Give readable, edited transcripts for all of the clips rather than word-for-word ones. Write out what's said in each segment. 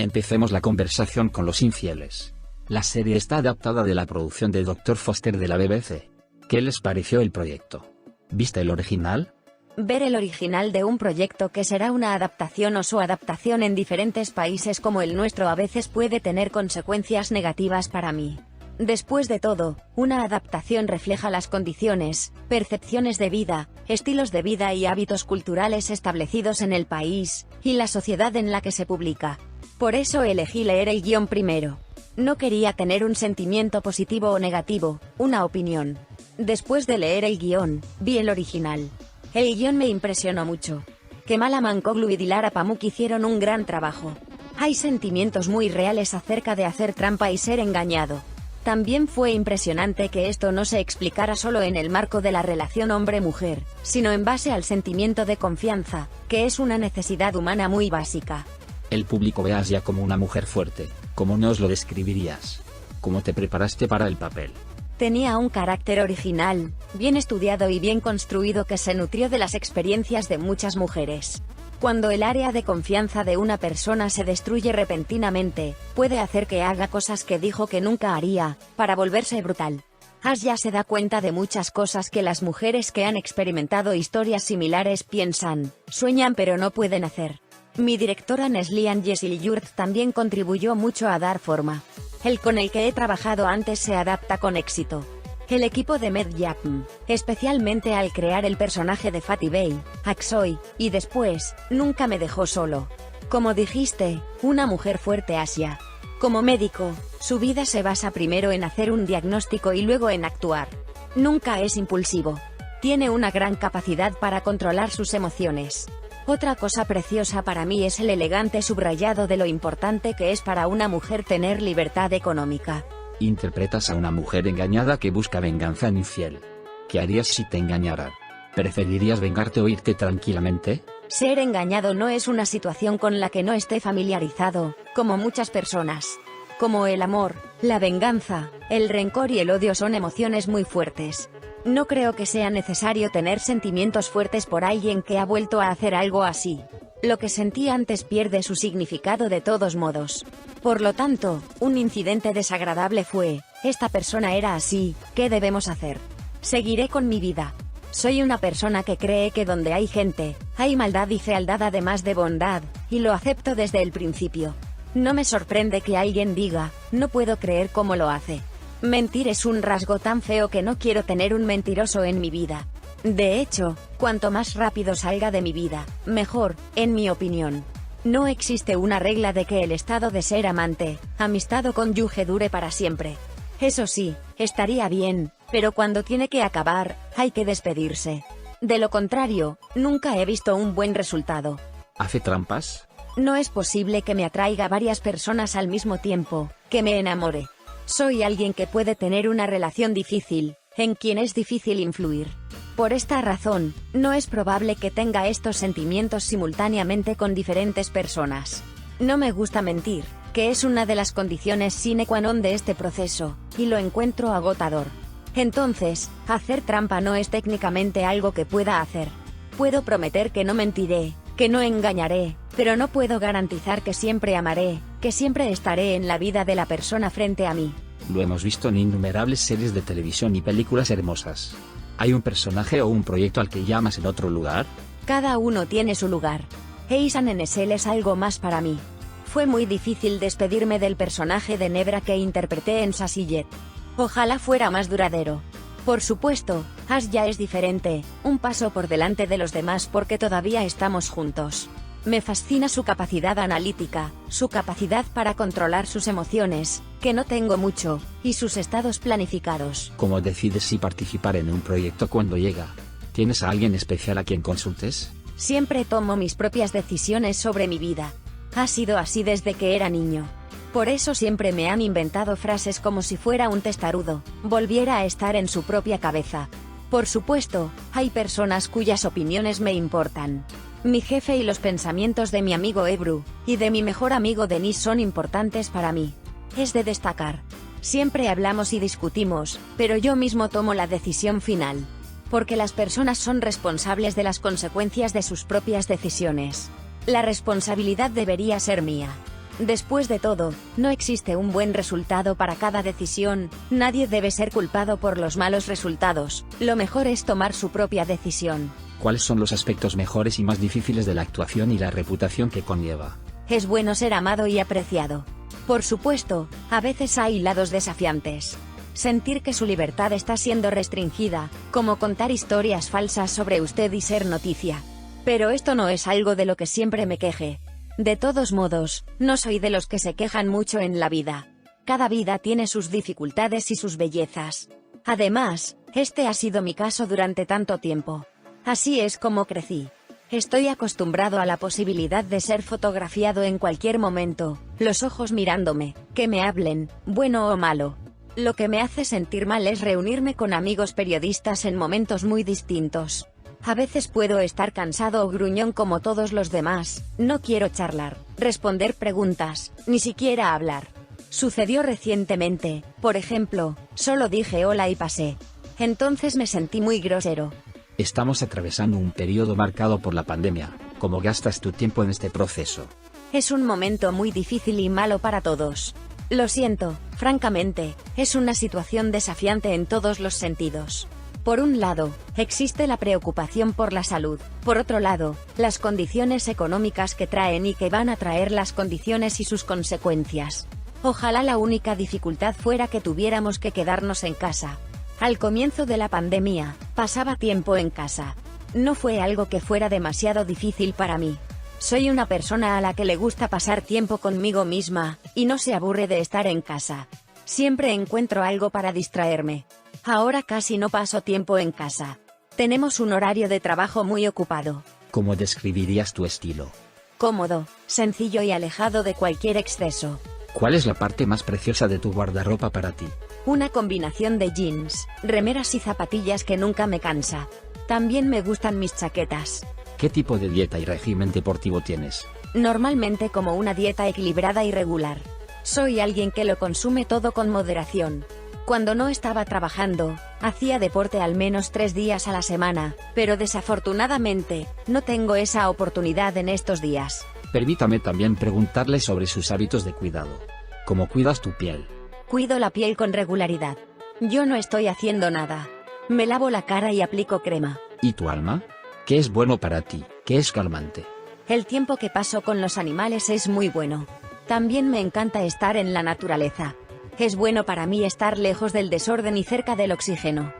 Empecemos la conversación con Los infieles. La serie está adaptada de la producción de Dr. Foster de la BBC. ¿Qué les pareció el proyecto? ¿Viste el original? Ver el original de un proyecto que será una adaptación o su adaptación en diferentes países como el nuestro a veces puede tener consecuencias negativas para mí. Después de todo, una adaptación refleja las condiciones, percepciones de vida, estilos de vida y hábitos culturales establecidos en el país, y la sociedad en la que se publica. Por eso elegí leer el guión primero. No quería tener un sentimiento positivo o negativo, una opinión. Después de leer el guión, vi el original. El guión me impresionó mucho. Kemal Amankoglu y Dilara Pamuk hicieron un gran trabajo. Hay sentimientos muy reales acerca de hacer trampa y ser engañado. También fue impresionante que esto no se explicara solo en el marco de la relación hombre-mujer, sino en base al sentimiento de confianza, que es una necesidad humana muy básica. El público ve a Asia como una mujer fuerte. ¿Cómo nos lo describirías? ¿Cómo te preparaste para el papel? Tenía un carácter original, bien estudiado y bien construido que se nutrió de las experiencias de muchas mujeres. Cuando el área de confianza de una persona se destruye repentinamente, puede hacer que haga cosas que dijo que nunca haría, para volverse brutal. Asia se da cuenta de muchas cosas que las mujeres que han experimentado historias similares piensan, sueñan pero no pueden hacer. Mi directora Neslihan Yeşilyurt también contribuyó mucho a dar forma. El con el que he trabajado antes se adapta con éxito. El equipo de Medyakum, especialmente al crear el personaje de Fatih Bey, Aksoy, y después, nunca me dejó solo. Como dijiste, una mujer fuerte Asia. Como médico, su vida se basa primero en hacer un diagnóstico y luego en actuar. Nunca es impulsivo. Tiene una gran capacidad para controlar sus emociones. Otra cosa preciosa para mí es el elegante subrayado de lo importante que es para una mujer tener libertad económica. Interpretas a una mujer engañada que busca venganza en infiel. ¿Qué harías si te engañaran? ¿Preferirías vengarte o irte tranquilamente? Ser engañado no es una situación con la que no esté familiarizado, como muchas personas. Como el amor, la venganza, el rencor y el odio son emociones muy fuertes. No creo que sea necesario tener sentimientos fuertes por alguien que ha vuelto a hacer algo así. Lo que sentí antes pierde su significado de todos modos. Por lo tanto, un incidente desagradable fue, esta persona era así, ¿qué debemos hacer? Seguiré con mi vida. Soy una persona que cree que donde hay gente, hay maldad y fealdad además de bondad, y lo acepto desde el principio. No me sorprende que alguien diga, no puedo creer cómo lo hace. Mentir es un rasgo tan feo que no quiero tener un mentiroso en mi vida. De hecho, cuanto más rápido salga de mi vida, mejor, en mi opinión. No existe una regla de que el estado de ser amante, amistad o cónyuge dure para siempre. Eso sí, estaría bien, pero cuando tiene que acabar, hay que despedirse. De lo contrario, nunca he visto un buen resultado. ¿Hace trampas? No es posible que me atraiga varias personas al mismo tiempo, que me enamore. Soy alguien que puede tener una relación difícil, en quien es difícil influir. Por esta razón, no es probable que tenga estos sentimientos simultáneamente con diferentes personas. No me gusta mentir, que es una de las condiciones sine qua non de este proceso, y lo encuentro agotador. Entonces, hacer trampa no es técnicamente algo que pueda hacer. Puedo prometer que no mentiré, que no engañaré, pero no puedo garantizar que siempre amaré, que siempre estaré en la vida de la persona frente a mí. Lo hemos visto en innumerables series de televisión y películas hermosas. ¿Hay un personaje o un proyecto al que llamas en otro lugar? Cada uno tiene su lugar. Eisan Enesel es algo más para mí. Fue muy difícil despedirme del personaje de Nebra que interpreté en Sasiyet. Ojalá fuera más duradero. Por supuesto, Asya es diferente, un paso por delante de los demás porque todavía estamos juntos. Me fascina su capacidad analítica, su capacidad para controlar sus emociones, que no tengo mucho, y sus estados planificados. ¿Cómo decides si participar en un proyecto cuando llega? ¿Tienes a alguien especial a quien consultes? Siempre tomo mis propias decisiones sobre mi vida. Ha sido así desde que era niño. Por eso siempre me han inventado frases como si fuera un testarudo, volviera a estar en su propia cabeza. Por supuesto, hay personas cuyas opiniones me importan. Mi jefe y los pensamientos de mi amigo Ebru, y de mi mejor amigo Denis son importantes para mí. Es de destacar. Siempre hablamos y discutimos, pero yo mismo tomo la decisión final. Porque las personas son responsables de las consecuencias de sus propias decisiones. La responsabilidad debería ser mía. Después de todo, no existe un buen resultado para cada decisión, nadie debe ser culpado por los malos resultados, lo mejor es tomar su propia decisión. ¿Cuáles son los aspectos mejores y más difíciles de la actuación y la reputación que conlleva? Es bueno ser amado y apreciado. Por supuesto, a veces hay lados desafiantes. Sentir que su libertad está siendo restringida, como contar historias falsas sobre usted y ser noticia. Pero esto no es algo de lo que siempre me queje. De todos modos, no soy de los que se quejan mucho en la vida. Cada vida tiene sus dificultades y sus bellezas. Además, este ha sido mi caso durante tanto tiempo. Así es como crecí. Estoy acostumbrado a la posibilidad de ser fotografiado en cualquier momento, los ojos mirándome, que me hablen, bueno o malo. Lo que me hace sentir mal es reunirme con amigos periodistas en momentos muy distintos. A veces puedo estar cansado o gruñón como todos los demás, no quiero charlar, responder preguntas, ni siquiera hablar. Sucedió recientemente, por ejemplo, solo dije hola y pasé. Entonces me sentí muy grosero. Estamos atravesando un periodo marcado por la pandemia. ¿Cómo gastas tu tiempo en este proceso? Es un momento muy difícil y malo para todos. Lo siento, francamente, es una situación desafiante en todos los sentidos. Por un lado, existe la preocupación por la salud, por otro lado, las condiciones económicas que traen y que van a traer las condiciones y sus consecuencias. Ojalá la única dificultad fuera que tuviéramos que quedarnos en casa. Al comienzo de la pandemia, pasaba tiempo en casa. No fue algo que fuera demasiado difícil para mí. Soy una persona a la que le gusta pasar tiempo conmigo misma, y no se aburre de estar en casa. Siempre encuentro algo para distraerme. Ahora casi no paso tiempo en casa. Tenemos un horario de trabajo muy ocupado. ¿Cómo describirías tu estilo? Cómodo, sencillo y alejado de cualquier exceso. ¿Cuál es la parte más preciosa de tu guardarropa para ti? Una combinación de jeans, remeras y zapatillas que nunca me cansa. También me gustan mis chaquetas. ¿Qué tipo de dieta y régimen deportivo tienes? Normalmente como una dieta equilibrada y regular. Soy alguien que lo consume todo con moderación. Cuando no estaba trabajando, hacía deporte al menos 3 días a la semana, pero desafortunadamente, no tengo esa oportunidad en estos días. Permítame también preguntarle sobre sus hábitos de cuidado. ¿Cómo cuidas tu piel? Cuido la piel con regularidad. Yo no estoy haciendo nada. Me lavo la cara y aplico crema. ¿Y tu alma? ¿Qué es bueno para ti? ¿Qué es calmante? El tiempo que paso con los animales es muy bueno. También me encanta estar en la naturaleza. Es bueno para mí estar lejos del desorden y cerca del oxígeno.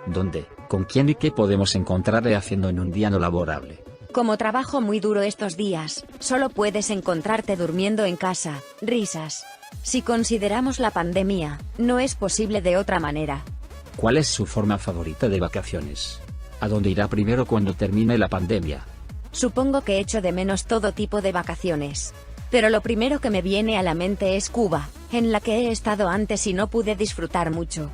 ¿Dónde, con quién y qué podemos encontrarle haciendo en un día no laborable? Como trabajo muy duro estos días, solo puedes encontrarte durmiendo en casa, risas. Si consideramos la pandemia, no es posible de otra manera. ¿Cuál es su forma favorita de vacaciones? ¿A dónde irá primero cuando termine la pandemia? Supongo que echo de menos todo tipo de vacaciones. Pero lo primero que me viene a la mente es Cuba, en la que he estado antes y no pude disfrutar mucho.